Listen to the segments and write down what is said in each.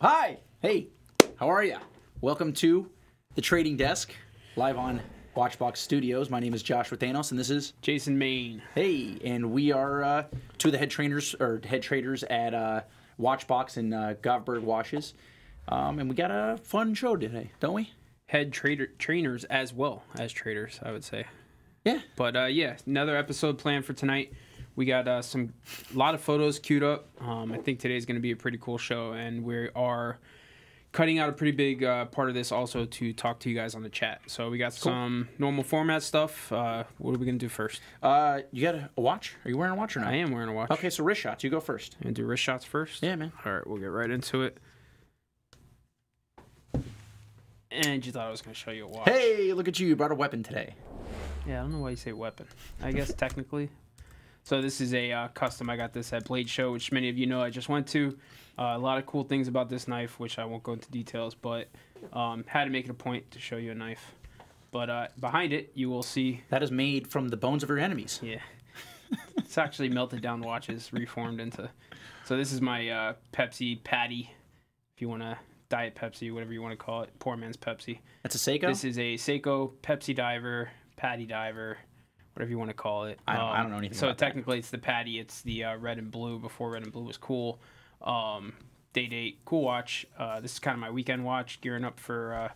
Hi. Hey. How are you? Welcome to the Trading Desk, live on Watchbox Studios. My name is Josh with Thanos, and this is Jason Mane. Hey, and we are two of the head traders at Watchbox and Govberg Watches, and we got a fun show today, don't we? Head trainers as well as traders, I would say. Yeah. But yeah, another episode planned for tonight. We got a lot of photos queued up. I think today's going to be a pretty cool show, and we are cutting out a pretty big part of this also to talk to you guys on the chat. So we got some normal format stuff. What are we going to do first? You got a watch? Are you wearing a watch or not? I am wearing a watch. Okay, so wrist shots. You go first. And do wrist shots first? Yeah, man. All right, we'll get right into it. And you thought I was going to show you a watch. Hey, look at you. You brought a weapon today. Yeah, I don't know why you say weapon. I guess technically. So this is a custom. I got this at Blade Show, which many of you know I just went to. A lot of cool things about this knife, which I won't go into details, but had to make it a point to show you a knife. But behind it, you will see... That is made from the bones of your enemies. Yeah. It's actually melted down watches, reformed into... So this is my Pepsi Patty, if you want to... Diet Pepsi, whatever you want to call it. Poor man's Pepsi. That's a Seiko? This is a Seiko Pepsi Diver, Patty Diver, whatever you want to call it. I don't know anything so about technically it's the Patty. It's the red and blue before red and blue was cool. Day cool watch. This is kind of my weekend watch, gearing up for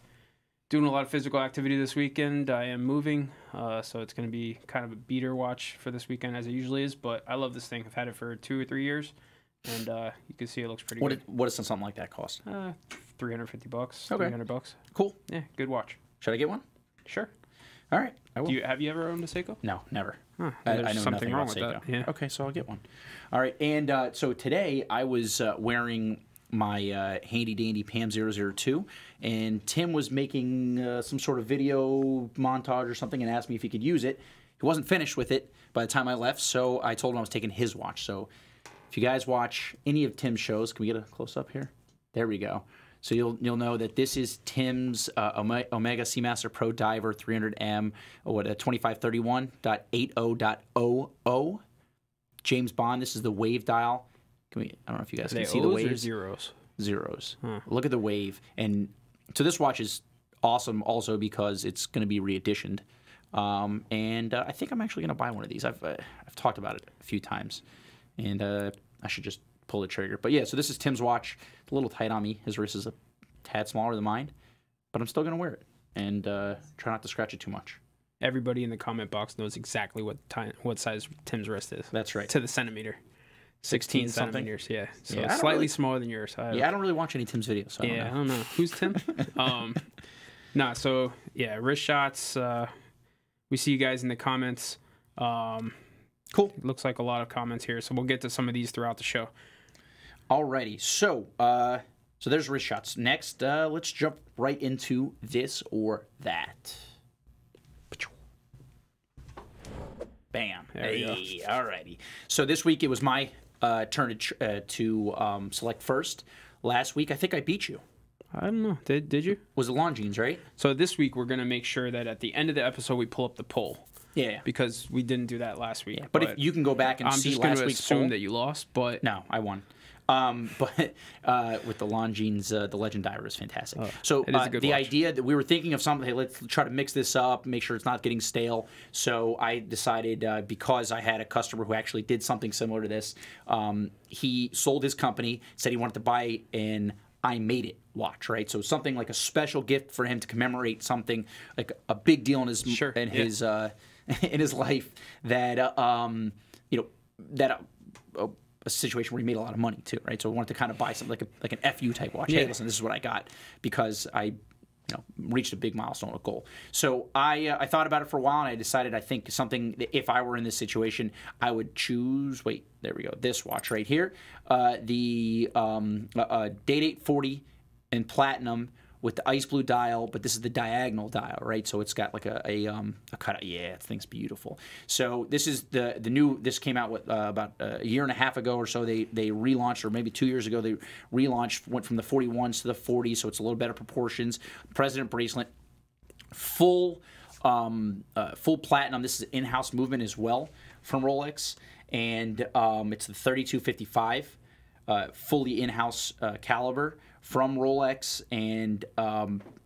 doing a lot of physical activity this weekend. I am moving, so it's going to be kind of a beater watch for this weekend as it usually is. But I love this thing. I've had it for 2 or 3 years, and you can see it looks pretty good. What does something like that cost? $350. Okay. $300. Cool. Yeah, good watch. Should I get one? Sure. All right. I will. Have you ever owned a Seiko? No, never. Huh, I there's know something nothing wrong about with Seiko. that. Yeah. Okay, so I'll get one. All right, and so today I was wearing my handy dandy PAM 002, and Tim was making some sort of video montage or something and asked me if he could use it. He wasn't finished with it by the time I left, so I told him I was taking his watch. So if you guys watch any of Tim's shows, can we get a close-up here? There we go. So you'll know that this is Tim's Omega Seamaster Pro Diver 300M, what, 2531.80.00. James Bond, this is the wave dial. I don't know if you guys can see the waves. Or zeros? Zeros. Huh. Look at the wave. And so this watch is awesome also because it's going to be reeditioned. And I think I'm actually going to buy one of these. I've talked about it a few times. And I should just pull the trigger. But yeah, so this is Tim's watch. It's a little tight on me. His wrist is a tad smaller than mine, but I'm still going to wear it and try not to scratch it too much. Everybody in the comment box knows exactly what size Tim's wrist is. That's right. To the centimeter. 16 something? centimeters, yeah. So Yeah, slightly smaller than yours. I don't really watch any Tim's videos. So I don't know. Who's Tim? So yeah, wrist shots. We see you guys in the comments. Cool. It looks like a lot of comments here, so we'll get to some of these throughout the show. Alrighty, so there's wrist shots. Next, let's jump right into this or that. Bam. There we go. Alrighty. So this week it was my turn to select first. Last week I think I beat you. I don't know. Did you? Was it Longines, right? So this week we're gonna make sure that at the end of the episode we pull up the poll. Yeah. Because we didn't do that last week. Yeah, but if you can go back and I'm see just last going to week's assume poll. that you lost, but... No, I won. But with the Longines, the Legend Diver is fantastic. So it is a good the watch. idea that we were thinking of something, hey, let's try to mix this up, make sure it's not getting stale. So I decided, because I had a customer who actually did something similar to this, he sold his company, said he wanted to buy an I Made It watch, right? So something like a special gift for him to commemorate something, like a big deal in his in his life that a situation where he made a lot of money too, right? So I wanted to kind of buy something like an FU type watch. Yeah. Hey, listen, this is what I got because I reached a big milestone, a goal. So I thought about it for a while, and I decided I think something, if I were in this situation, I would choose, wait, there we go, this watch right here, the Date 840 in platinum with the ice blue dial, but this is the diagonal dial, right? So it's got like a cutout. Yeah, that thing's beautiful. So this is the new. This came out about a year and a half ago or so. They relaunched, or maybe 2 years ago they relaunched. Went from the 41s to the 40s, so it's a little better proportions. President bracelet, full platinum. This is in-house movement as well from Rolex, and it's the 3255. Fully in-house caliber from Rolex, and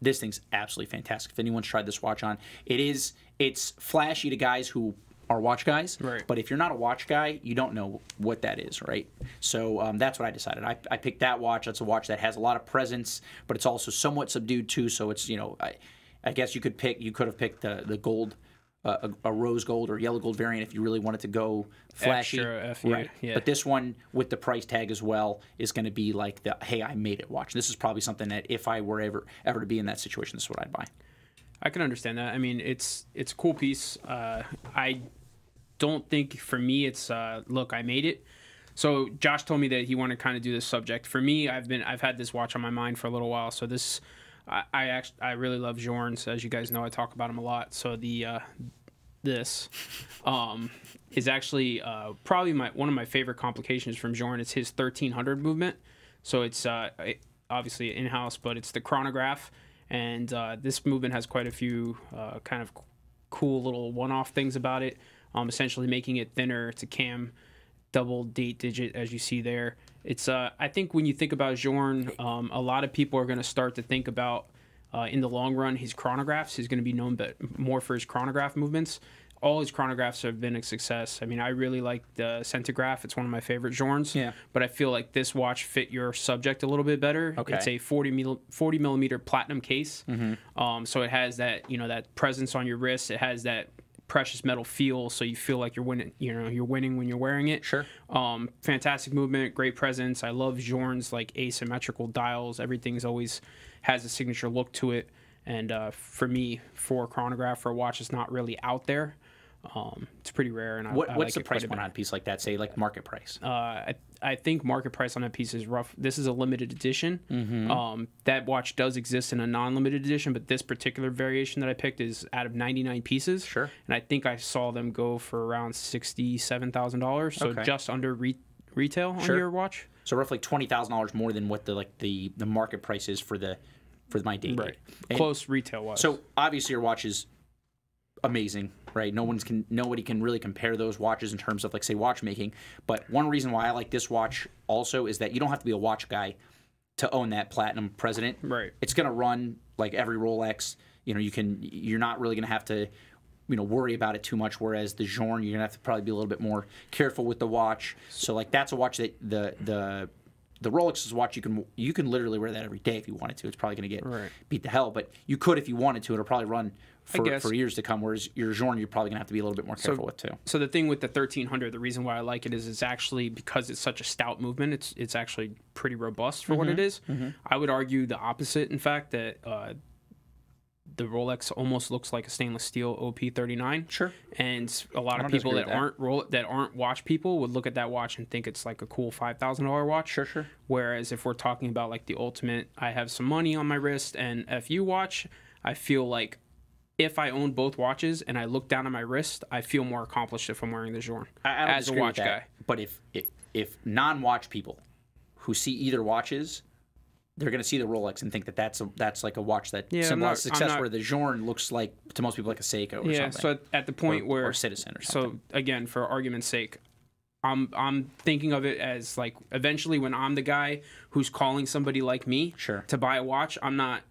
this thing's absolutely fantastic. If anyone's tried this watch on, it's flashy to guys who are watch guys, right. But if you're not a watch guy, you don't know what that is, right? So that's what I decided. I picked that watch. That's a watch that has a lot of presence, but it's also somewhat subdued too. So it's, I guess you could have picked the gold, a rose gold or yellow gold variant if you really wanted to go flashy. Extra, right? Yeah. But this one with the price tag as well is going to be like the hey, I made it watch. This is probably something that if I were ever to be in that situation, this is what I'd buy. I can understand that. I mean, it's a cool piece. I don't think for me it's look, I made it. So Josh told me that he wanted to kind of do this subject. For me, I've had this watch on my mind for a little while. So this, I really love Journe's. As you guys know, I talk about him a lot. So this is actually probably one of my favorite complications from Journe. It's his 1300 movement. So it's obviously in-house, but it's the chronograph. And this movement has quite a few kind of cool little one-off things about it. Essentially making it thinner. It's a cam double date digit, as you see there. It's I think when you think about Journe, a lot of people are going to start to think about in the long run his chronographs. He's going to be known more for his chronograph movements. All his chronographs have been a success. I mean, I really like the Centigraph. It's one of my favorite Journes. Yeah. But I feel like this watch fit your subject a little bit better. Okay. It's a 40 millimeter platinum case. Mm-hmm. So it has that that presence on your wrist. It has that precious metal feel, so you feel like you're winning. You're winning when you're wearing it. Sure. Fantastic movement, great presence. I love Journe's like asymmetrical dials. Everything's always has a signature look to it. And for me, for a chronograph, for a watch, it's not really out there. It's pretty rare. And what's like the price point on a piece like that? Say like market price. I think market price on that piece is rough. This is a limited edition. Mm-hmm. That watch does exist in a non-limited edition, but this particular variation that I picked is out of 99 pieces. Sure. And I think I saw them go for around $67,000, so just under retail on your watch. So roughly $20,000 more than what the market price is for my date. Right. Close retail wise. So obviously your watch is amazing, right? Nobody can really compare those watches in terms of like say watchmaking. But one reason why I like this watch also is that you don't have to be a watch guy to own that Platinum President. Right. It's gonna run like every Rolex. You're not really gonna have to worry about it too much. Whereas the Journe, you're gonna have to probably be a little bit more careful with the watch. So like that's a watch that the Rolex's watch you can literally wear that every day if you wanted to. It's probably gonna get beat to hell, but you could if you wanted to. It'll probably run for years to come, whereas your Journe, you're probably going to have to be a little bit more careful with, too. So the thing with the 1300, the reason why I like it is it's actually, because it's such a stout movement, it's actually pretty robust for what it is. Mm-hmm. I would argue the opposite, in fact, that the Rolex almost looks like a stainless steel OP39. Sure. And a lot of people that aren't watch people would look at that watch and think it's like a cool $5,000 watch. Sure, sure. Whereas if we're talking about like the ultimate, I have some money on my wrist and FU watch, I feel like if I own both watches and I look down at my wrist, I feel more accomplished if I'm wearing the Journe as a watch guy. But if non-watch people who see either watches, they're going to see the Rolex and think that that's like a watch that symbolizes success, where the Journe looks like to most people like a Seiko or something. Yeah, so at the point or Citizen or something. So again, for argument's sake, I'm thinking of it as like eventually when I'm the guy who's calling somebody like me to buy a watch, I'm not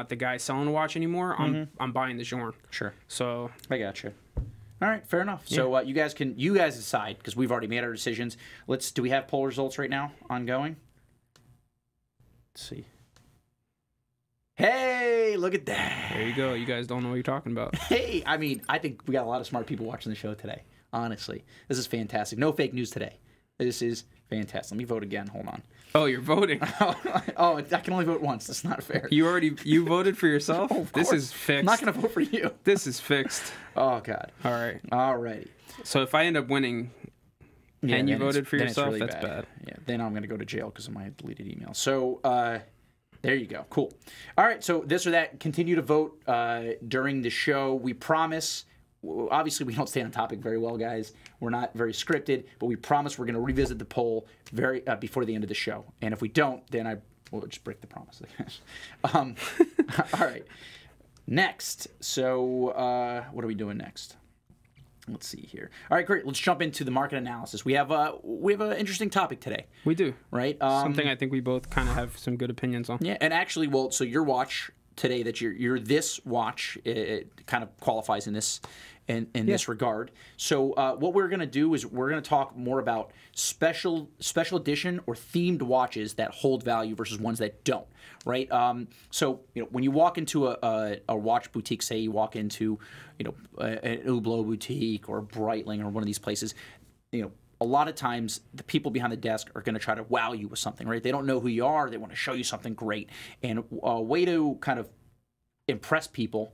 the guy selling a watch anymore. I'm buying the Journe. Sure. So I got you. All right, fair enough. Yeah. So you guys decide, because we've already made our decisions. Do we have poll results right now ongoing? Let's see. Hey, look at that. There you go. You guys don't know what you're talking about. Hey, I mean, I think we got a lot of smart people watching the show today. Honestly, this is fantastic. No fake news today. This is fantastic. Let me vote again. Hold on. Oh, you're voting. Oh, I can only vote once. That's not fair. You voted for yourself? Oh, this is fixed. I'm not going to vote for you. This is fixed. Oh, God. All right. All righty. So if I end up winning and you voted for yourself, really that's bad. Yeah, then I'm going to go to jail because of my deleted email. So there you go. Cool. All right, so this or that, continue to vote during the show. We promise. Obviously, we don't stay on topic very well, guys. We're not very scripted, but we promise we're going to revisit the poll before the end of the show. And if we don't, then we'll just break the promise, I guess. All right. Next. So what are we doing next? Let's see here. All right, great. Let's jump into the market analysis. We have an interesting topic today. We do. Right? Something I think we both kind of have some good opinions on. Yeah, and actually, well, so your watch today, that your this watch, it kind of qualifies in this this regard. So what we're going to do is we're going to talk more about special edition or themed watches that hold value versus ones that don't, right? So when you walk into a watch boutique, say you walk into an Hublot boutique or a Breitling or one of these places, a lot of times the people behind the desk are going to try to wow you with something, right? They don't know who you are. They want to show you something great. And a way to kind of impress people,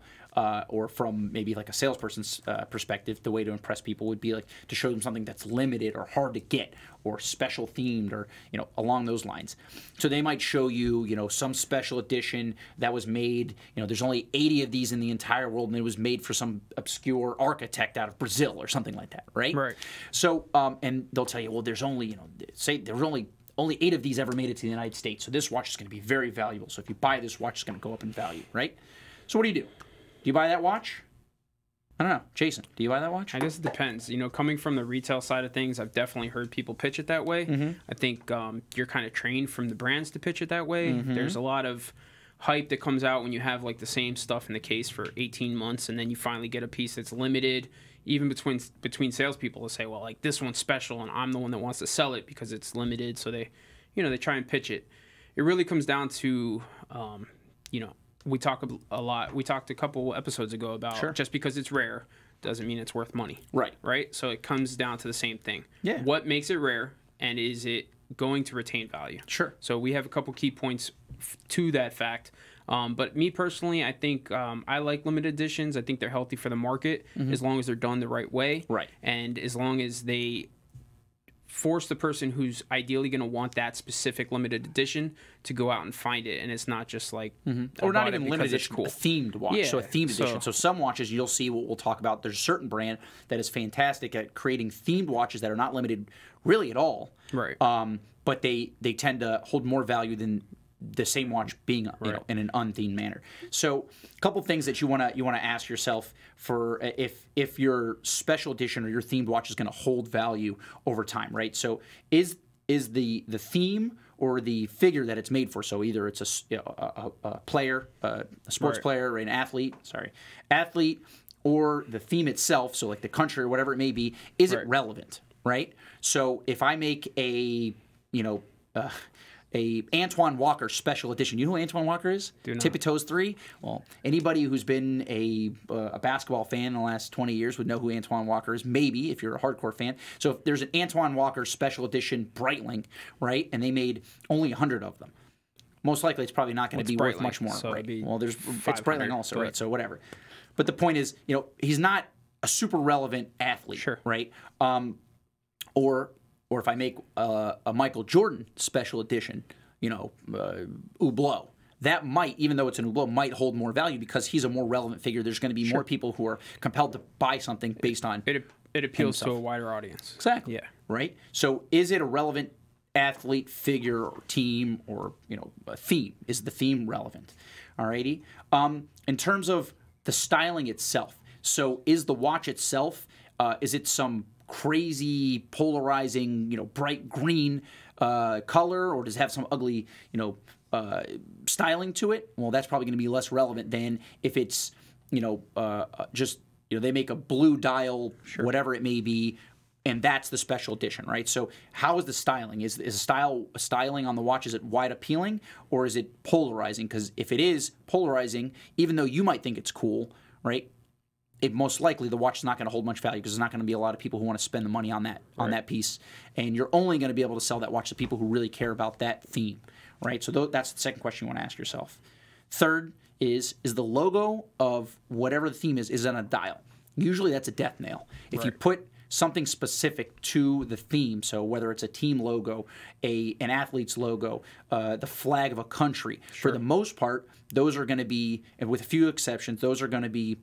or from maybe like a salesperson's perspective, the way to impress people would be like to show them something that's limited or hard to get or special themed or along those lines. So they might show you some special edition that was made. There's only 80 of these in the entire world, and it was made for some obscure architect out of Brazil or something like that, right? Right. So and they'll tell you, well, there's only say there was only 8 of these ever made it to the United States, so this watch is going to be very valuable. So if you buy this watch, it's going to go up in value, right? So what do? Do you buy that watch? I don't know. Jason, do you buy that watch? I guess it depends. Coming from the retail side of things, I've definitely heard people pitch it that way. Mm-hmm. I think you're kind of trained from the brands to pitch it that way. Mm-hmm. There's a lot of hype that comes out when you have like the same stuff in the case for 18 months, and then you finally get a piece that's limited. Even between salespeople, to say, well, like this one's special, and I'm the one that wants to sell it because it's limited. So they try and pitch it. It really comes down to we talk a lot. We talked a couple episodes ago about just because it's rare doesn't mean it's worth money. Right. Right? So it comes down to the same thing. Yeah. What makes it rare, and is it going to retain value? Sure. So we have a couple key points to that fact. But me personally, I think I like limited editions. I think they're healthy for the market as long as they're done the right way. Right. And as long as they force the person who's ideally going to want that specific limited edition to go out and find it, and it's not just like or not even limited edition, cool. a themed watch. Yeah, so a themed edition. So some watches you'll see what we'll talk about. There's a certain brand that is fantastic at creating themed watches that are not limited really at all. Right. But they tend to hold more value than the same watch being in an unthemed manner. So a couple things that you want to ask yourself for if your special edition or your themed watch is going to hold value over time, right? So is the theme or the figure that it's made for? So either it's a player, a sports player, or an athlete, or the theme itself. So like the country or whatever it may be, is it relevant, right? So if I make a Antoine Walker special edition. You know who Antoine Walker is? Tippy Toes 3? Well, anybody who's been a basketball fan in the last 20 years would know who Antoine Walker is, maybe, if you're a hardcore fan. So if there's an Antoine Walker special edition Breitling, right, and they made only 100 of them, most likely it's probably not going to be worth much more, so right? Well, it's Breitling also, right? So whatever. But the point is, he's not a super relevant athlete, right? Or if I make a Michael Jordan special edition, Hublot, that might, even though it's an Hublot, might hold more value because he's a more relevant figure. There's going to be more people who are compelled to buy something based on it appeals to a wider audience. Exactly. Yeah. Right? So is it a relevant athlete, figure, or team, or a theme? Is the theme relevant? Alrighty. In terms of the styling itself, so is the watch itself, is it some crazy polarizing bright green color, or does it have some ugly styling to it? Well, that's probably going to be less relevant than if it's just they make a blue dial, whatever it may be, and that's the special edition, right? So how is the styling? Is styling on the watch, is it wide appealing, or is it polarizing? Because if it is polarizing, even though you might think it's cool, right, it most likely the watch is not going to hold much value because there's not going to be a lot of people who want to spend the money on that piece, and you're only going to be able to sell that watch to people who really care about that theme, right? So that's the second question you want to ask yourself. Third is the logo of whatever the theme is on a dial. Usually that's a death nail. If you put something specific to the theme, so whether it's a team logo, an athlete's logo, the flag of a country, for the most part, those are going to be, and with a few exceptions, those are going to be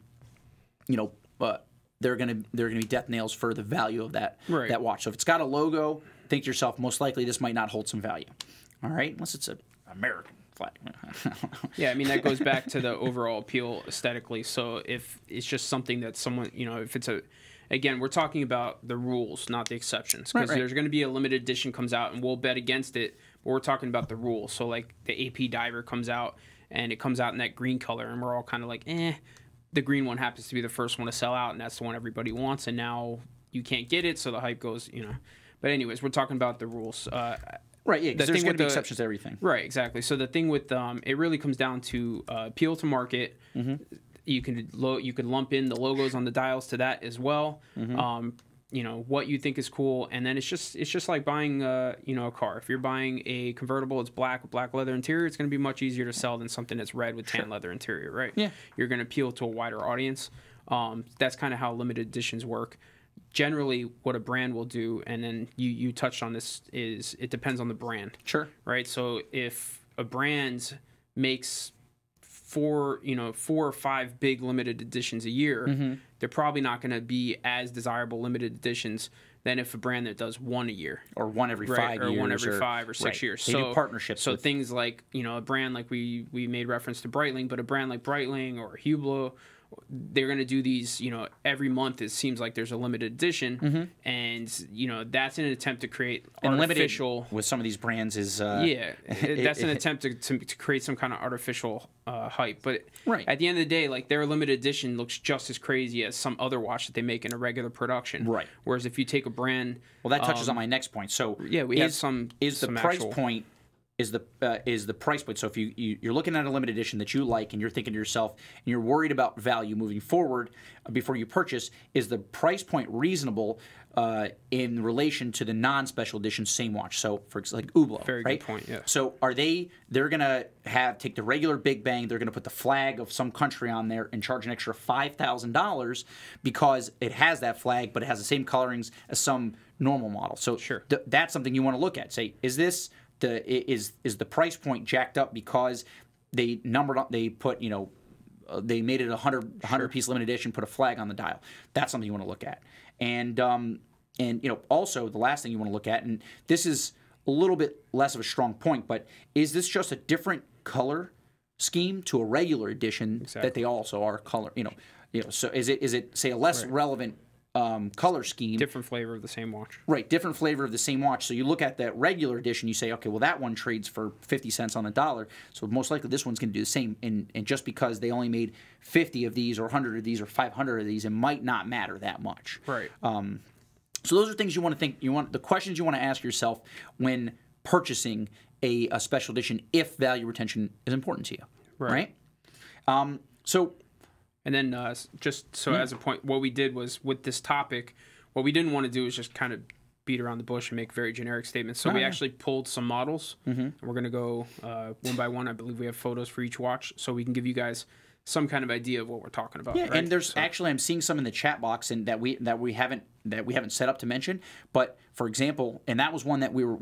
they're going to be death nails for the value of that watch. So if it's got a logo, think to yourself, most likely this might not hold some value. All right, unless it's an American flag. Yeah, I mean that goes back to the overall appeal aesthetically. So if it's just something that someone, if it's again, we're talking about the rules, not the exceptions, because there's going to be a limited edition comes out, and we'll bet against it. But we're talking about the rules. So like the AP Diver comes out, and it comes out in that green color, and we're all kind of like, eh. The green one happens to be the first one to sell out, and that's the one everybody wants, and now you can't get it, so the hype goes, you know. But anyways, we're talking about the rules. Right, yeah, because there's going to be exceptions to everything. Right, exactly. So the thing with it really comes down to appeal to market. You can lump in the logos on the dials to that as well. You know what you think is cool, and then it's just like buying you know, a car. If you're buying a convertible, it's black with black leather interior. It's going to be much easier to sell than something that's red with tan leather interior, right? Yeah, you're going to appeal to a wider audience. That's kind of how limited editions work. Generally, what a brand will do, and then you touched on this, is it depends on the brand. Sure. Right. So if a brand makes 4 or 5 big limited editions a year, they're probably not going to be as desirable limited editions than if a brand that does one a year or one every 5 years, or one every 5 or 6 years. They do partnerships. So things like, you know, a brand like we made reference to Breitling, but a brand like Breitling or Hublot, they're going to do these, you know, every month. It seems like there's a limited edition, and you know that's an attempt to create artificial. With some of these brands is that's an attempt to create some kind of artificial hype. But at the end of the day, like their limited edition looks just as crazy as some other watch that they make in a regular production. Right. Whereas if you take a brand, well, that touches on my next point. So yeah, we have some. Is the price point? Is the price point. So if you're looking at a limited edition that you like and you're thinking to yourself and you're worried about value moving forward before you purchase, is the price point reasonable in relation to the non-special edition same watch? So for like Hublot, very right? good point. Yeah. So they're gonna take the regular Big Bang, they're gonna put the flag of some country on there and charge an extra $5,000 because it has that flag, but it has the same colorings as some normal model. So sure. That's something you want to look at. Say, is the price point jacked up because they put, you know, they made it a 100 piece limited edition, put a flag on the dial. That's something you want to look at. And you know, also the last thing you want to look at, and this is a little bit less of a strong point, but is this just a different color scheme to a regular edition that they also are color, you know, so is it say a less relevant color scheme, different flavor of the same watch, right? Different flavor of the same watch. So you look at that regular edition, you say, okay, well that one trades for 50 cents on the dollar, so most likely this one's going to do the same. And just because they only made 50 of these or 100 of these or 500 of these, it might not matter that much, right? So those are things you want to think. The questions you want to ask yourself when purchasing a special edition, if value retention is important to you, right? So. And then just so as a point, what we did was with this topic, what we didn't want to do is just kind of beat around the bush and make very generic statements. So we actually pulled some models, and we're going to go one by one. I believe we have photos for each watch, so we can give you guys some kind of idea of what we're talking about. Yeah, right? And there's actually, I'm seeing some in the chat box and that we haven't set up to mention. But for example, and that was one that we were.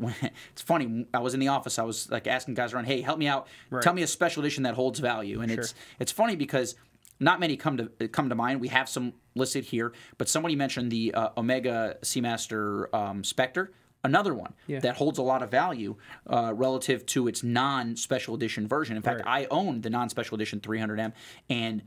It's funny. I was in the office. I was like asking guys around, "Hey, help me out. Tell me a special edition that holds value." And it's funny because not many come to mind. We have some listed here, but somebody mentioned the Omega Seamaster Spectre, another one that holds a lot of value relative to its non-special edition version. In fact, I own the non-special edition 300M and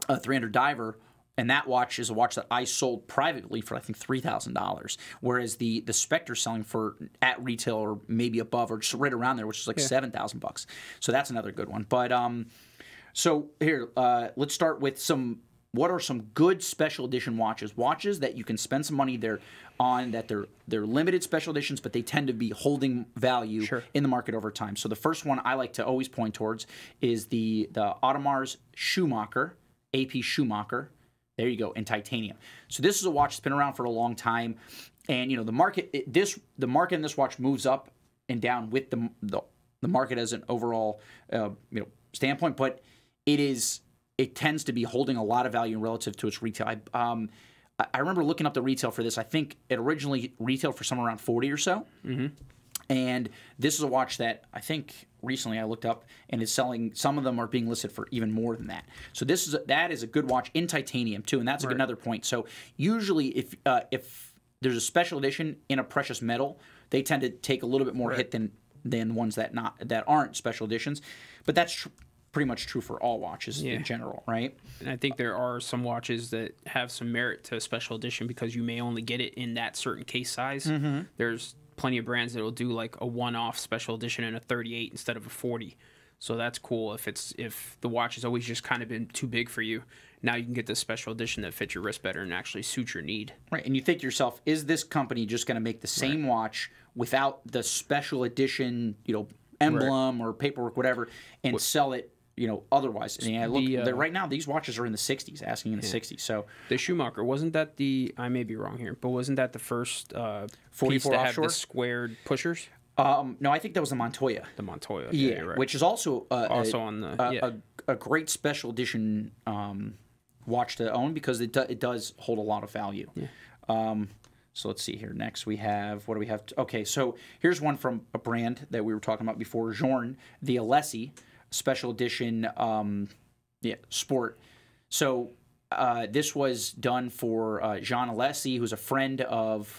300 Diver, and that watch is a watch that I sold privately for I think $3,000, whereas the Spectre's selling for at retail or maybe above or just right around there, which is like $7,000. So that's another good one. But so here, let's start with what are some good special edition watches? Watches that you can spend some money there on, that they're limited special editions, but they tend to be holding value in the market over time. So the first one I like to always point towards is the Audemars Schumacher Ap Schumacher. There you go, in titanium. So this is a watch that's been around for a long time, and you know the market in this watch moves up and down with the market as an overall standpoint, but it tends to be holding a lot of value relative to its retail. I remember looking up the retail for this. I think it originally retailed for somewhere around 40 or so. And this is a watch that I think recently I looked up and is selling. Some of them are being listed for even more than that. So that is a good watch in titanium too, and that's another point. So usually if there's a special edition in a precious metal, they tend to take a little bit more hit than ones that aren't special editions. But that's pretty much true for all watches in general, right? And I think there are some watches that have some merit to a special edition because you may only get it in that certain case size. There's plenty of brands that will do like a one-off special edition in a 38 instead of a 40. So that's cool if the watch has always just kind of been too big for you. Now you can get this special edition that fits your wrist better and actually suits your need. Right, and you think to yourself, is this company just going to make the same watch without the special edition, emblem or paperwork, whatever, and sell it, otherwise? And I look, right now these watches are in the 60s, asking in the 60s. So the Schumacher, wasn't that I may be wrong here, but wasn't that the first 44 piece that offshore? had the squared pushers? No, I think that was the Montoya. The Montoya, yeah, right. which is also on the a great special edition watch to own because it does hold a lot of value. Yeah. So let's see here. Next we have, what do we have? Okay, so here's one from a brand that we were talking about before, Journe, the Alessi special edition sport. So this was done for Jean Alessi, who's a friend of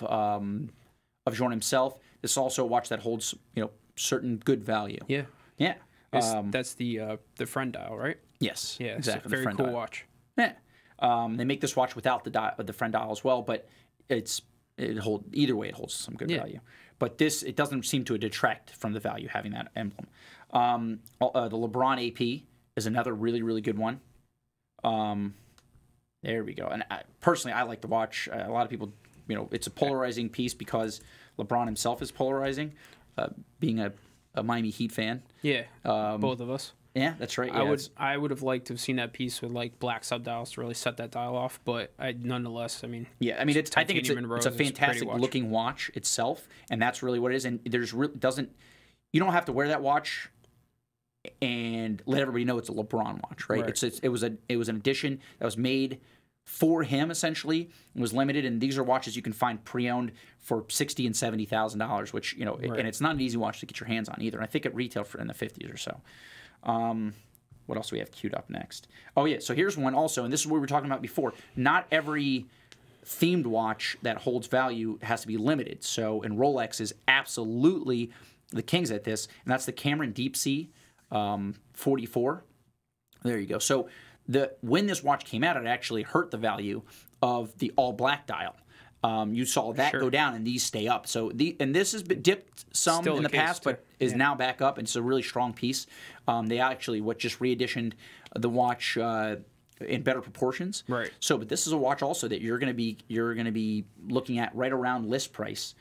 Journe himself. This is also a watch that holds, certain good value. Yeah. Yeah. That's the friend dial, right? Yes. Yeah, exactly. Very cool watch. Yeah. They make this watch without the friend dial as well, but either way it holds some good value. But it doesn't seem to detract from the value having that emblem. The LeBron AP is another really, really good one. There we go. And personally, I like the watch. A lot of people, it's a polarizing piece because LeBron himself is polarizing, being a Miami Heat fan. Yeah, both of us. Yeah, that's right. Yeah, I would have liked to have seen that piece with like black subdials to really set that dial off, but nonetheless, I think I think it's a fantastic looking watch itself, and that's really what it is. And you don't have to wear that watch and let everybody know it's a LeBron watch, right? It was an edition that was made for him essentially. It was limited, and these are watches you can find pre-owned for $60,000 and $70,000, which and it's not an easy watch to get your hands on either. I think it retailed for in the 50s or so. What else do we have queued up next? Oh yeah, so here's one also, and this is what we were talking about before. Not every themed watch that holds value has to be limited. So, and Rolex is absolutely the kings at this, and that's the Cameron Deep Sea 44. There you go. So when this watch came out, it actually hurt the value of the all black dial. You saw that go down, and these stay up. So this has been dipped some in the past, but is now back up, and it's a really strong piece. They actually just reeditioned the watch in better proportions. Right. So, but this is a watch also that you're going to be looking at right around list price.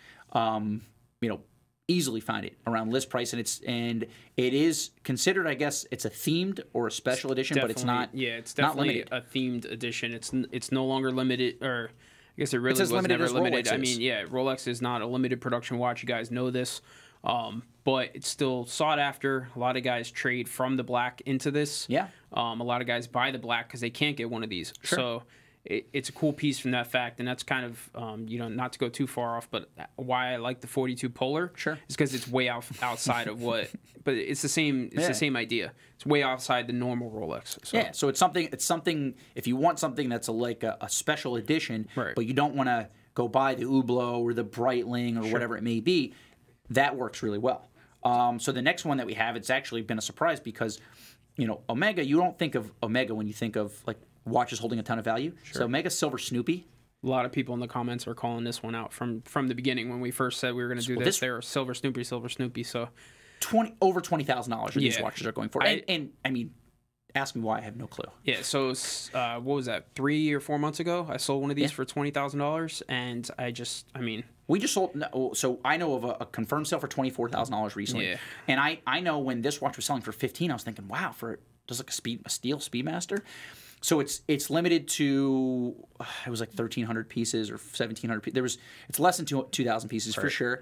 Easily find it around list price, and it is considered, I guess, it's a themed or a special edition, but it's not. Yeah, it's definitely a themed edition. It's no longer limited, or I guess it really was never limited. I mean, Rolex is not a limited production watch. You guys know this, but it's still sought after. A lot of guys trade from the black into this. Yeah. A lot of guys buy the black because they can't get one of these. Sure. So it's a cool piece from that fact, and that's kind of not to go too far off, but why I like the 42 Polar is because it's way outside of what, but it's the same. It's the same idea. It's way outside the normal Rolex. So. Yeah, so it's something. If you want something that's like a special edition, but you don't want to go buy the Hublot or the Breitling or whatever it may be, that works really well. So the next one that we have, it's actually been a surprise because Omega. You don't think of Omega when you think of like watches holding a ton of value. Sure. So Omega Silver Snoopy. A lot of people in the comments are calling this one out from the beginning when we first said we were going to do this. They were Silver Snoopy. So over $20,000 these watches are going for. And I mean, ask me why, I have no clue. Yeah, so what was that, 3 or 4 months ago? I sold one of these for $20,000, and we just sold. So I know of a confirmed sale for $24,000 recently. Yeah. And I know when this watch was selling for $15,000, I was thinking, wow, for just like a steel Speedmaster. So it's limited to, it was like 1,300 pieces or 1,700 pieces. It's less than 2,000 pieces for sure,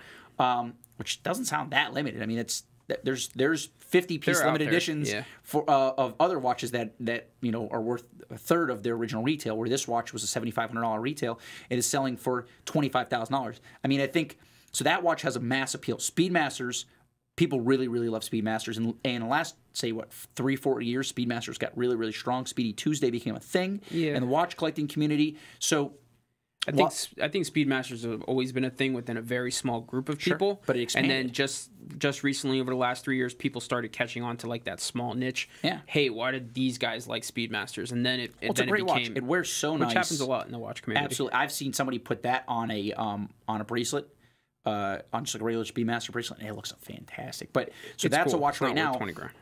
which doesn't sound that limited. I mean, there's 50-piece limited editions for of other watches that are worth a third of their original retail. Where this watch was a $7,500 retail, it is selling for $25,000. I mean, I think so. That watch has a mass appeal. Speedmasters. People really, really love Speedmasters. And in the last, say, 3-4 years, Speedmasters got really, really strong. Speedy Tuesday became a thing in the watch collecting community. So I think Speedmasters have always been a thing within a very small group of people. But it expanded. And then just recently, over the last 3 years, people started catching on to like that small niche. Yeah. Hey, why did these guys like Speedmasters? And then it's a great watch. It wears so nice. Which happens a lot in the watch community. Absolutely. I've seen somebody put that on a bracelet, on just like a regular Speedmaster bracelet, and it looks fantastic. But so that's cool. A watch right now. 20 grand.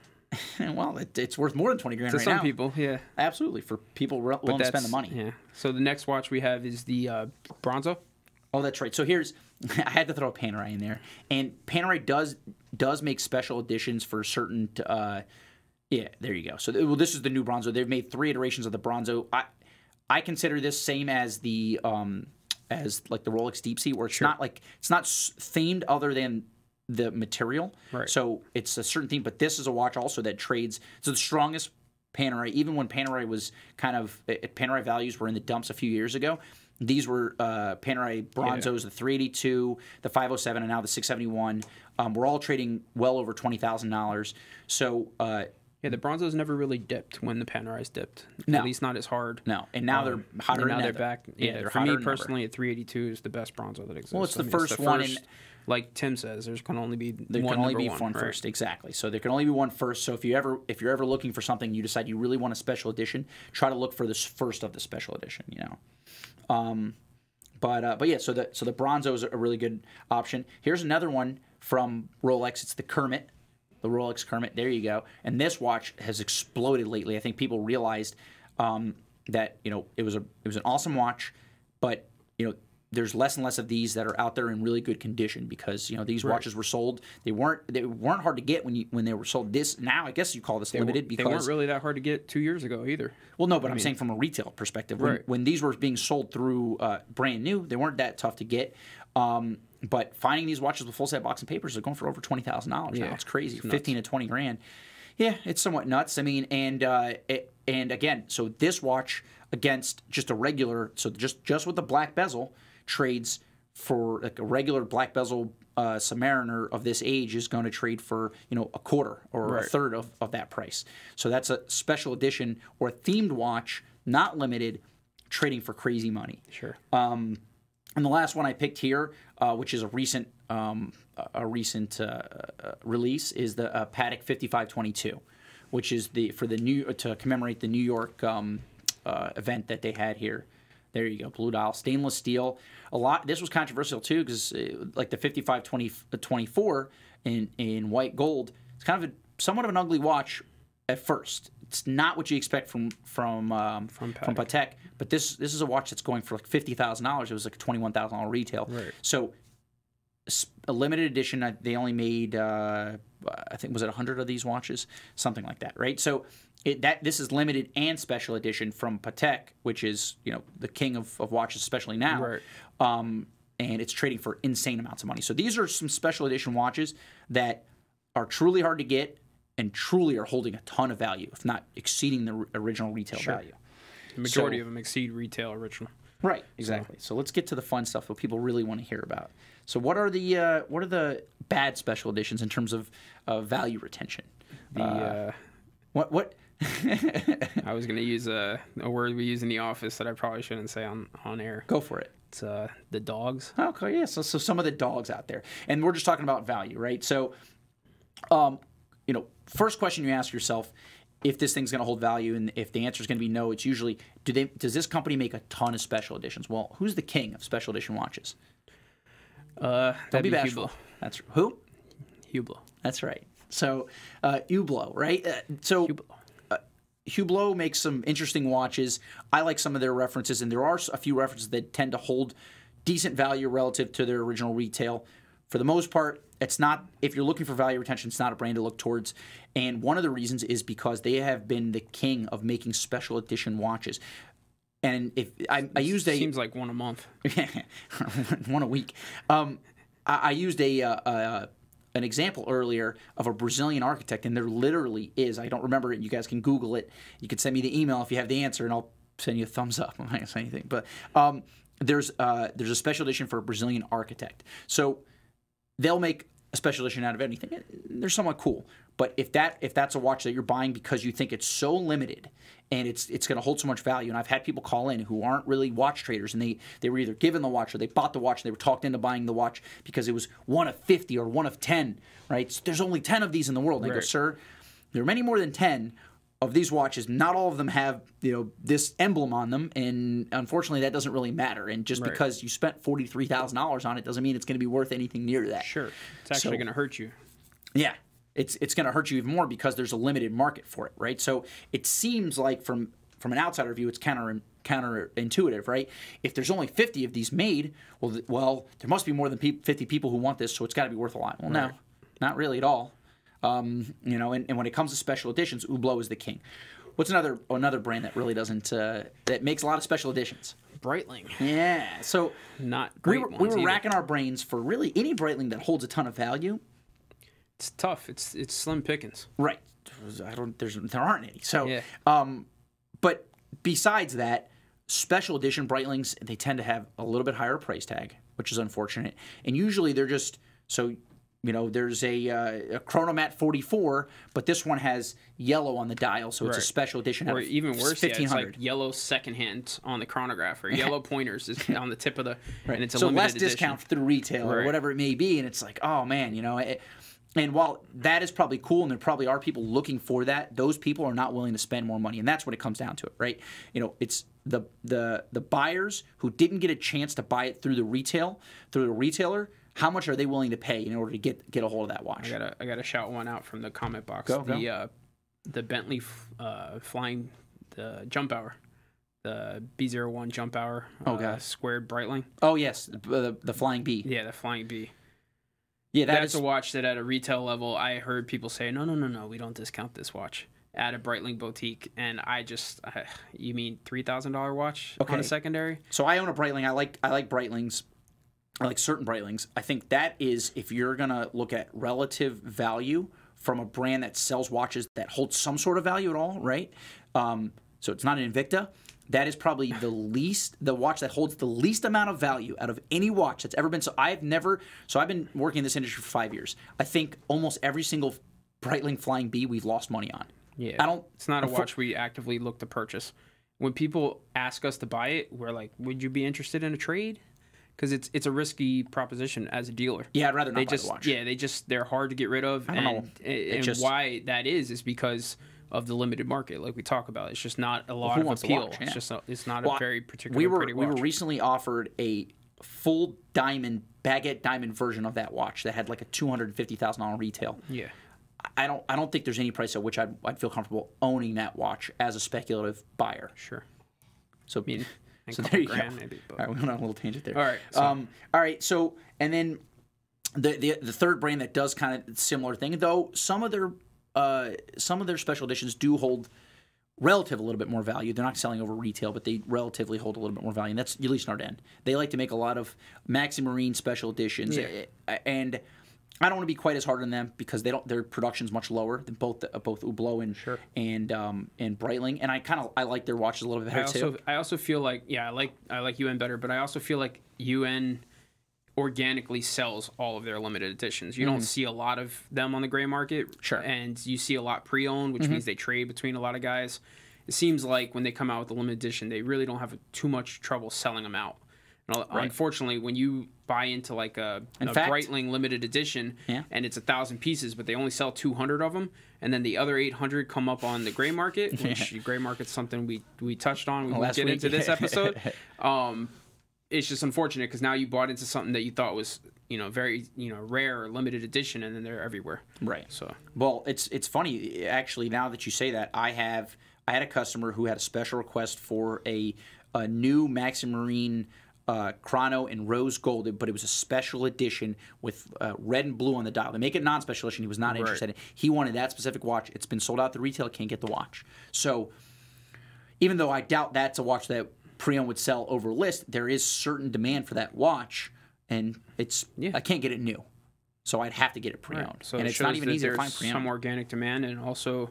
Well, it's worth more than 20 grand right now. To some people, yeah. Absolutely, for people willing to spend the money. Yeah. So the next watch we have is the Bronzo. Oh, that's right. So here's, I had to throw a Panerai in there, and Panerai does make special editions for certain. Yeah, there you go. So this is the new Bronzo. They've made 3 iterations of the Bronzo. I consider this same as the as like the Rolex Deep Sea, where it's not themed other than the material. Right. So it's a certain theme, but this is a watch also that trades. It's the strongest Panerai, even when Panerai was Panerai values were in the dumps a few years ago. These were Panerai Bronzos, the 382, the 507, and now the 671. We're all trading well over $20,000. So yeah, the Bronzos never really dipped when the Panerais dipped. No. At least not as hard. No, and now they're hotter. And now they're back. Yeah, for me personally, a 382 is the best Bronzo that exists. Well, it's the first one. Like Tim says, there can only be one first. Exactly. So there can only be one first. So if you're ever looking for something, you decide you really want a special edition, try to look for this first of the special edition. You know. But yeah. So the Bronzo is a really good option. Here's another one from Rolex. It's the Kermit. The Rolex Kermit. There you go. And this watch has exploded lately. I think people realized that it was an awesome watch, but there's less and less of these that are out there in really good condition because these watches were sold. They weren't hard to get when they were sold. This now I guess you call this limited because they weren't really that hard to get 2 years ago either. Well, no, but I'm saying from a retail perspective, when these were being sold through brand new, they weren't that tough to get. But finding these watches with full set box and papers are going for over $20,000 now. It's crazy, 15 to 20 grand. Yeah, it's somewhat nuts. I mean, and again, so this watch against just a regular, so just with the black bezel, trades for like a regular black bezel Submariner of this age is going to trade for a quarter or a third of that price. So that's a special edition or a themed watch, not limited, trading for crazy money. Sure. And the last one I picked here, which is a recent release, is the Paddock 5522, which is to commemorate the New York event that they had here. There you go, blue dial, stainless steel. This was controversial too because like the 5524 in white gold, it's kind of somewhat of an ugly watch at first. It's not what you expect from Patek, but this is a watch that's going for like $50,000. It was like a $21,000 retail. Right. So a limited edition. They only made I think was it 100 of these watches, something like that, right? So this is limited and special edition from Patek, which is the king of watches, especially now. Right. And it's trading for insane amounts of money. So these are some special edition watches that are truly hard to get and truly are holding a ton of value, if not exceeding the original retail value. The majority of them exceed retail original. Right, exactly. So let's get to the fun stuff that people really want to hear about. So what are the bad special editions in terms of value retention? What? I was going to use a word we use in the office that I probably shouldn't say on air. Go for it. It's the dogs. Okay, yeah. So some of the dogs out there, and we're just talking about value, right? So, first question you ask yourself, if this thing's going to hold value, and if the answer is going to be no, it's usually does this company make a ton of special editions? Well, who's the king of special edition watches? Don't be bashful. Hublot. That's who? Hublot. That's right. So Hublot, right? Hublot makes some interesting watches. I like some of their references, and there are a few references that tend to hold decent value relative to their original retail. For the most part, it's not. If you're looking for value retention, it's not a brand to look towards. And one of the reasons is because they have been the king of making special edition watches. And if I used seems like one a month, one a week. I used an example earlier of a Brazilian architect, and there literally is. I don't remember it. You guys can Google it. You can send me the email if you have the answer, and I'll send you a thumbs up. I'm not going to say anything. But there's a special edition for a Brazilian architect. So they'll make a special edition out of anything. They're somewhat cool. But if that's a watch that you're buying because you think it's so limited and it's going to hold so much value, and I've had people call in who aren't really watch traders, and they were either given the watch or they bought the watch and they were talked into buying the watch because it was one of 50 or one of 10, right? So there's only 10 of these in the world. And I go, sir, there are many more than 10 of these watches. Not all of them have, this emblem on them, and unfortunately that doesn't really matter. And just because you spent $43,000 on it doesn't mean it's going to be worth anything near that. Sure. It's actually going to hurt you. Yeah. It's going to hurt you even more because there's a limited market for it, right? So it seems like from an outsider view, it's counterintuitive, right? If there's only 50 of these made, well, there must be more than 50 people who want this, so it's got to be worth a lot. Well, no, not really at all. And when it comes to special editions, Hublot is the king. What's another brand that really doesn't that makes a lot of special editions? Breitling. Yeah. So not great. We were racking our brains for really any Breitling that holds a ton of value. It's tough. It's slim pickings. Right. There aren't any. So, but besides that, special edition Breitlings, they tend to have a little bit higher price tag, which is unfortunate. And usually they're just so. There's a Chronomat 44, but this one has yellow on the dial, so it's a special edition. Or even worse, it's like yellow secondhand on the chronograph, or yellow pointers is on the tip of the, and it's a so limited less edition. Discount through retail or whatever it may be, and it's like, oh man, and while that is probably cool, and there probably are people looking for that, those people are not willing to spend more money, and that's what it comes down to, it, right? It's the buyers who didn't get a chance to buy it through the retailer. How much are they willing to pay in order to get a hold of that watch? I gotta shout one out from the comment box. Go. The Bentley flying the jump hour, the B01 jump hour. Squared Breitling. Oh yes, the Flying B. Yeah, the Flying B. Yeah, that's a watch that at a retail level, I heard people say, no, we don't discount this watch at a Breitling boutique, and you mean $3,000 watch on a secondary? So I own a Breitling. I like Breitlings. I like certain Breitlings. I think that is, if you're going to look at relative value from a brand that sells watches that hold some sort of value at all, right? So it's not an Invicta. That is probably the watch that holds the least amount of value out of any watch that's ever been. So I've been working in this industry for 5 years. I think almost every single Breitling Flying B we've lost money on. Yeah. It's not a watch we actively look to purchase. When people ask us to buy it, we're like, would you be interested in a trade? Because it's a risky proposition as a dealer. Yeah, I'd rather not buy the watch. Yeah, they're hard to get rid of. I don't know. And why that is because of the limited market, like we talk about. It's just not a lot of appeal. Watch, yeah. It's not a very particular pretty watch. We were recently offered a full baguette diamond version of that watch that had like a $250,000 retail. Yeah. I don't think there's any price at which I'd feel comfortable owning that watch as a speculative buyer. Sure. So So there you go. Maybe, all right, we went on a little tangent there. All right. All right. So, and then the third brand that does kind of similar thing, though some of their special editions do hold relative a little bit more value. They're not selling over retail, but they relatively hold a little bit more value. And that's Ulysse Nardin. They like to make a lot of Maxi Marine special editions, and I don't want to be quite as hard on them because their production's much lower than both Hublot and Breitling, and I like their watches a little bit better too. I also feel like I like UN better, but I also feel like UN organically sells all of their limited editions. You don't see a lot of them on the gray market, and you see a lot pre-owned, which means they trade between a lot of guys. It seems like when they come out with a limited edition, they really don't have too much trouble selling them out. Unfortunately, when you buy into like a Breitling limited edition and it's 1,000 pieces, but they only sell 200 of them, and then the other 800 come up on the gray market, which gray market's something we touched on. We won't get into this episode. It's just unfortunate because now you bought into something that you thought was very rare or limited edition, and then they're everywhere. Right. So it's funny actually. Now that you say that, I had a customer who had a special request for a new Maxi Marine Chrono in rose gold, but it was a special edition with red and blue on the dial. They make it non-special edition. He was not interested in it. He wanted that specific watch. It's been sold out. The retail can't get the watch. So even though I doubt that's a watch that pre-owned would sell over list, there is certain demand for that watch, and I can't get it new. So I'd have to get it pre-owned. So and it's not even easy to find pre-owned. Some organic demand, and also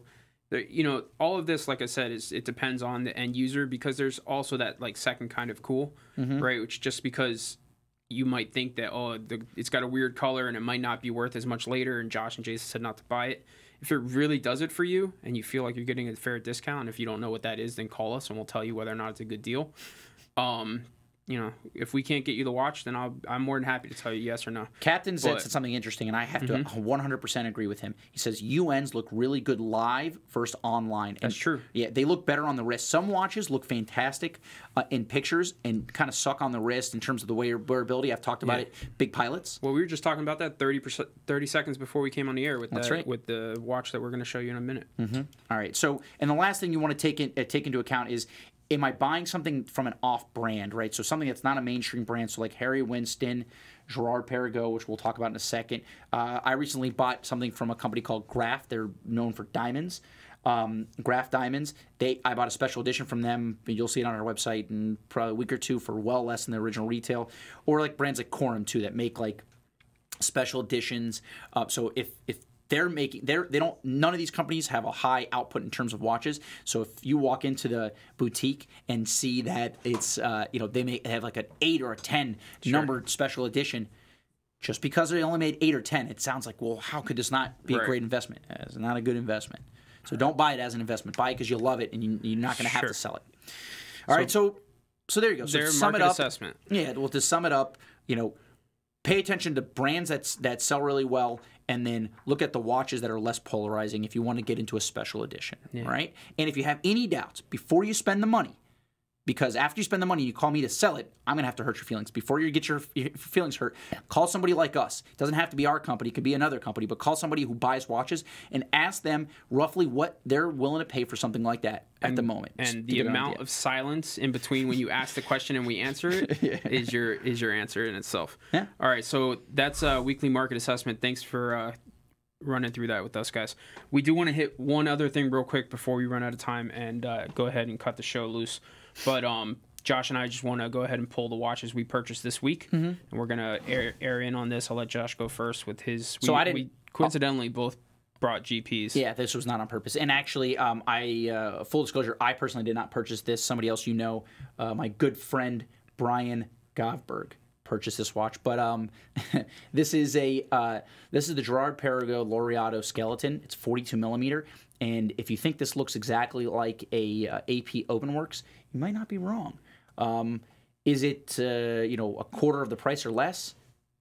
all of this, like I said, it depends on the end user, because there's also that like second kind of cool, right? Which just because you might think that it's got a weird color and it might not be worth as much later, and Josh and Jason said not to buy it, if it really does it for you and you feel like you're getting a fair discount, and if you don't know what that is, then call us and we'll tell you whether or not it's a good deal. You know, if we can't get you the watch, then I'm more than happy to tell you yes or no. Captain said something interesting, and I have to 100% agree with him. He says UNs look really good live versus online. That's true. Yeah, they look better on the wrist. Some watches look fantastic in pictures and kind of suck on the wrist in terms of the wearability. I've talked about it. Big Pilots. Well, we were just talking about that 30 seconds before we came on the air with with the watch that we're going to show you in a minute. All right. So, and the last thing you want to take into account is, am I buying something from an off-brand, right? So something that's not a mainstream brand, so like Harry Winston, Gerald Perregaux, which we'll talk about in a second. I recently bought something from a company called Graf. They're known for diamonds. Graf Diamonds. I bought a special edition from them. You'll see it on our website in probably a week or two for well less than the original retail. Or like brands like Corum too that make like special editions. So if they're making, none of these companies have a high output in terms of watches. So if you walk into the boutique and see that it's, they have like an 8 or a 10 numbered special edition, just because they only made 8 or 10, it sounds like, well, how could this not be a great investment? It's not a good investment. So don't buy it as an investment. Buy it because you love it and you're not going to have to sell it. All right, so there you go. So their sum market it up, assessment. Yeah, well, to sum it up, pay attention to brands that sell really well, and then look at the watches that are less polarizing if you want to get into a special edition, right? And if you have any doubts, before you spend the money, because after you spend the money, you call me to sell it, I'm going to have to hurt your feelings. Before you get your feelings hurt, call somebody like us. It doesn't have to be our company. It could be another company, but call somebody who buys watches and ask them roughly what they're willing to pay for something like that at the moment. And the amount of silence in between when you ask the question and we answer it is your answer in itself. Yeah. All right, so that's a weekly market assessment. Thanks for running through that with us, guys. We do want to hit one other thing real quick before we run out of time and go ahead and cut the show loose. But Josh and I just want to go ahead and pull the watches we purchased this week, and we're gonna air in on this. I'll let Josh go first with his. We coincidentally both brought GPs. Yeah, this was not on purpose. And actually, full disclosure, I personally did not purchase this. Somebody else my good friend Brian Govberg purchased this watch. But this is the Gerald Perregaux Laureato skeleton. It's 42 millimeter. And if you think this looks exactly like a AP Openworks, you might not be wrong. Is it a quarter of the price or less?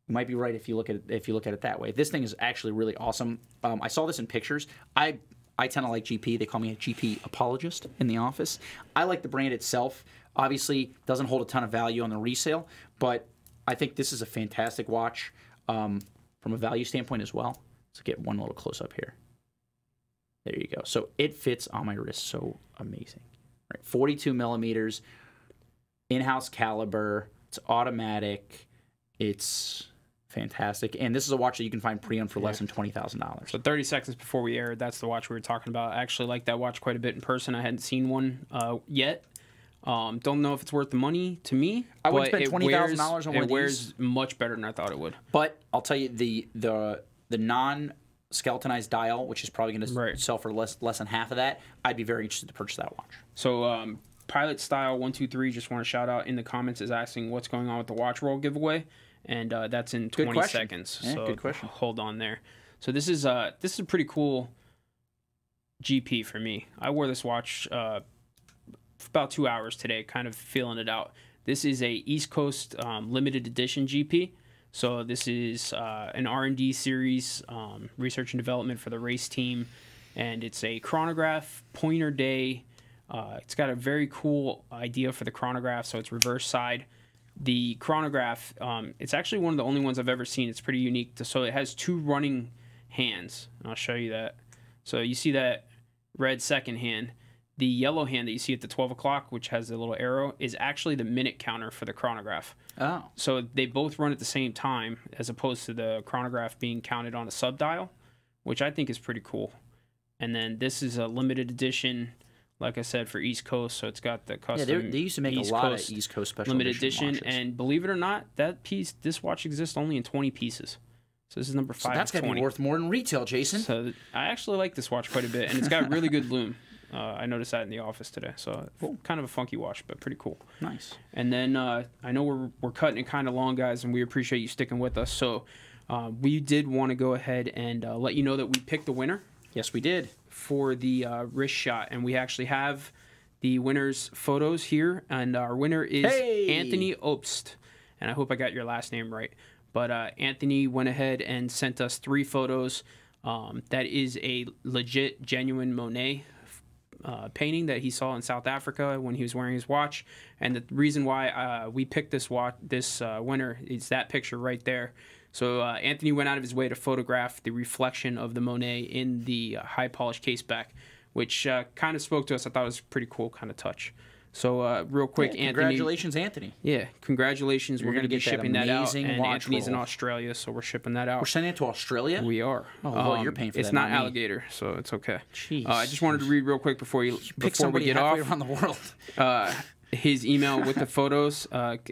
You might be right if you look at it that way. This thing is actually really awesome. I saw this in pictures. I tend to like GP. They call me a GP apologist in the office. I like the brand itself. Obviously, doesn't hold a ton of value on the resale, but I think this is a fantastic watch from a value standpoint as well. Let's get one little close up here. There you go. So it fits on my wrist so amazing. Right, 42 millimeters, in-house caliber. It's automatic. It's fantastic. And this is a watch that you can find pre-owned for less than $20,000. So 30 seconds before we aired, that's the watch we were talking about. I actually like that watch quite a bit in person. I hadn't seen one yet. Don't know if it's worth the money to me. I would spend $20,000 on one of these. It wears much better than I thought it would. But I'll tell you, the non-skeletonized dial, which is probably going to sell for less than half of that, I'd be very interested to purchase that watch. So Pilot Style 123, just want to shout out in the comments, is asking what's going on with the watch roll giveaway, and that's in 20 seconds. Yeah, so good question. Hold on there. So this is a pretty cool GP for me. I wore this watch for about 2 hours today, kind of feeling it out. This is a East Coast limited edition GP. So this is an R&D series, research and development for the race team, and it's a chronograph, pointer day. It's got a very cool idea for the chronograph, so it's reverse side. The chronograph, it's actually one of the only ones I've ever seen. It's pretty unique. So it has 2 running hands, and I'll show you that. So you see that red second hand. The yellow hand that you see at the 12 o'clock, which has the little arrow, is actually the minute counter for the chronograph. Oh. So they both run at the same time, as opposed to the chronograph being counted on a subdial, which I think is pretty cool. And then this is a limited edition, like I said, for East Coast. So it's got the custom. Yeah, they used to make East a lot Coast of East Coast special limited edition. watches. And believe it or not, this watch exists only in 20 pieces. So this is number 5 So that's got to be worth more than retail, Jason. So I actually like this watch quite a bit, and it's got really good lume. I noticed that in the office today. So cool. Kind of a funky watch, but pretty cool. Nice. And then I know we're cutting it kind of long, guys, and we appreciate you sticking with us. So we did want to go ahead and let you know that we picked the winner Yes, we did. For the wrist shot, and we actually have the winner's photos here, and our winner is Anthony Obst, and I hope I got your last name right. But Anthony went ahead and sent us 3 photos. That is a legit, genuine Monet painting that he saw in South Africa when he was wearing his watch. And the reason why we picked this winner is that picture right there. So Anthony went out of his way to photograph the reflection of the Monet in the high polished case back, which kind of spoke to us. I thought it was a pretty cool kind of touch. So real quick, Anthony. Congratulations, Anthony. Yeah, congratulations. We're going to be shipping that out. And Anthony's in roll. Australia, so we're shipping that out. We're sending it to Australia? We are. Oh, well, you're paying for that. It's not alligator, so it's okay. Jeez. I just wanted to read real quick before we get off. Around the world. His email with the photos,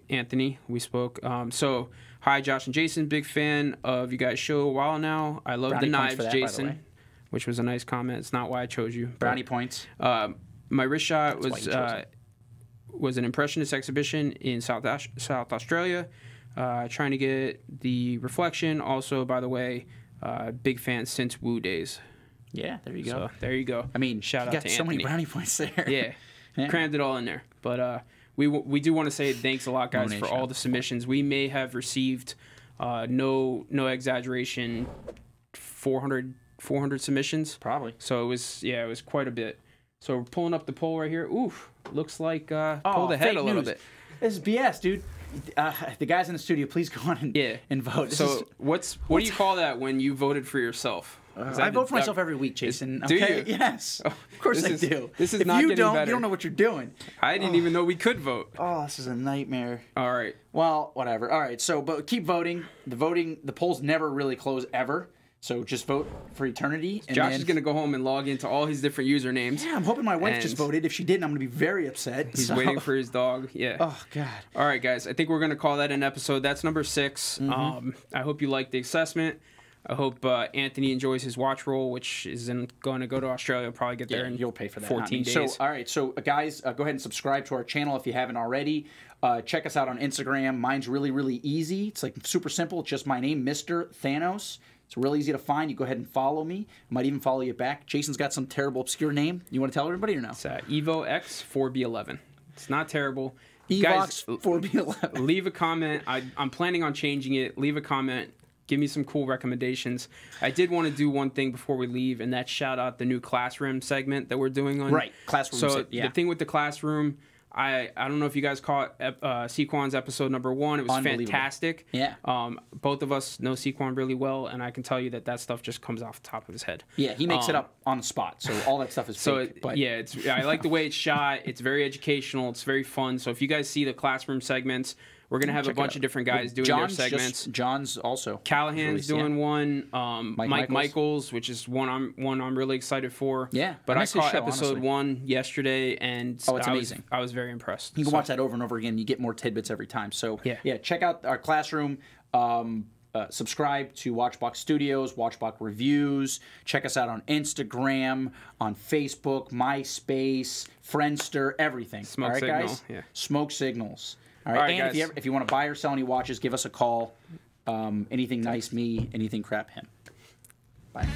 Anthony, we spoke. So, hi, Josh and Jason. Big fan of you guys' show a while now. I love the knives, Jason, which was a nice comment. It's not why I chose you. Brownie points. My wrist shot was an impressionist exhibition in South Australia, trying to get the reflection. Also, by the way, big fan since Woo days. Yeah, there you go. So, there you go. I mean, shout out to Anthony. So many brownie points there. Yeah. Crammed it all in there. But we do want to say thanks a lot, guys, for all the submissions. We may have received, no exaggeration, 400 submissions. Probably. So it was quite a bit. So we're pulling up the poll right here. Oof, looks like pulled ahead a little bit. This is BS, dude. The guys in the studio, please go on and vote. So what do you call that when you voted for yourself? I vote for myself every week, Jason. Do you? Yes. Oh, of course I do. This is if not you getting don't, better. You don't know what you're doing. I didn't even know we could vote. Oh, this is a nightmare. All right. Well, whatever. All right. So, but keep voting. The polls never really close ever. So just vote for eternity. And Josh is going to go home and log into all his different usernames. Yeah, I'm hoping my wife just voted. If she didn't, I'm going to be very upset. He's waiting for his dog. Yeah. Oh, God. All right, guys. I think we're going to call that an episode. That's number 6. Mm-hmm. I hope you liked the assessment. I hope Anthony enjoys his watch roll, which is going to go to Australia. He'll probably get there in you'll pay for that, 14 days. So, all right. So, guys, go ahead and subscribe to our channel if you haven't already. Check us out on Instagram. Mine's really, really easy. It's like super simple. It's just my name, Mr. Thanos. It's real easy to find. You go ahead and follow me. I might even follow you back. Jason's got some terrible, obscure name. You want to tell everybody or no? It's Evo X 4B11. It's not terrible. Evox 4B11. Leave a comment. I'm planning on changing it. Leave a comment. Give me some cool recommendations. I did want to do one thing before we leave, and that's shout out the new Classroom segment that we're doing on. Right, Classroom. So the thing with the Classroom, I don't know if you guys caught Sequan's episode number 1. It was fantastic. Yeah. Both of us know Sequan really well, and I can tell you that stuff just comes off the top of his head. Yeah, he makes it up on the spot, so all that stuff is fake. I like the way it's shot. It's very educational. It's very fun. So if you guys see the Classroom segments, we're going to have a bunch of different guys doing their segments. John's also. Callahan's doing one. Mike Michaels, which is one I'm really excited for. Yeah. But I caught episode 1 yesterday, and it's amazing. I was very impressed. You can watch that over and over again. You get more tidbits every time. So, yeah, check out our Classroom. Subscribe to Watchbox Studios, Watchbox Reviews. Check us out on Instagram, on Facebook, MySpace, Friendster, everything. Smoke all right, Signal. guys? Yeah. Smoke Signals. All right, and guys. if you want to buy or sell any watches, give us a call. Anything nice, me. Anything crap, him. Bye.